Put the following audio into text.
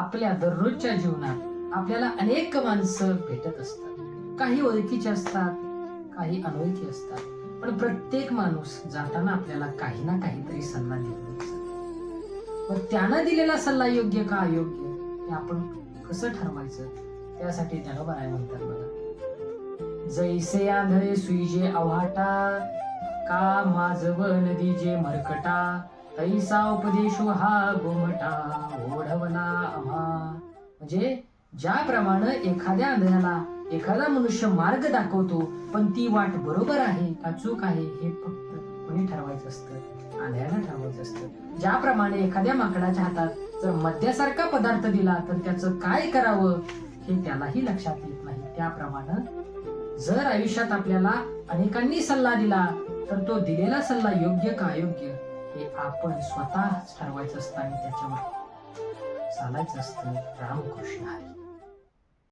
आपल्या दररोजच्या जीवनात आपल्याला अनेक माणसं भेटत असतात. काही ओळखीचे असतात, काही अनोळखी असतात, पण प्रत्येक माणूस जाताना आपल्याला काही ना काहीतरी सल्ला देऊन जातो. मग त्यानं दिलेला सल्ला योग्य का अयोग्य हे आपण कसं ठरवायचं? त्यासाठी ज्ञानोबा राय म्हणतात बघा, जैसे आंधळे सुईजे अव्हाटा, का माझव नदी जे मरकटा, तैसा उपदेशो हा गोमटा, ओढवला आम्हा. म्हणजे ज्याप्रमाणे एखाद्या आंधळ्याला एखादा मनुष्य मार्ग दाखवतो, पण ती वाट बरोबर आहे का चूक आहे हे फक्त कोणी ठरवायचं असतं? आंधळ्यानं ठरवायचं असतं. ज्याप्रमाणे एखाद्या माकडाच्या हातात जर मद्यासारखा पदार्थ दिला तर त्याचं काय करावं हे त्यालाही लक्षात येत नाही. त्याप्रमाणे जर आयुष्यात आपल्याला अनेकांनी सल्ला दिला तर तो दिलेला सल्ला योग्य का अयोग्य हे आपण स्वतः ठरवायचं असतं आणि त्याच्यावर चालायचं असतं. रामकृष्ण हरी.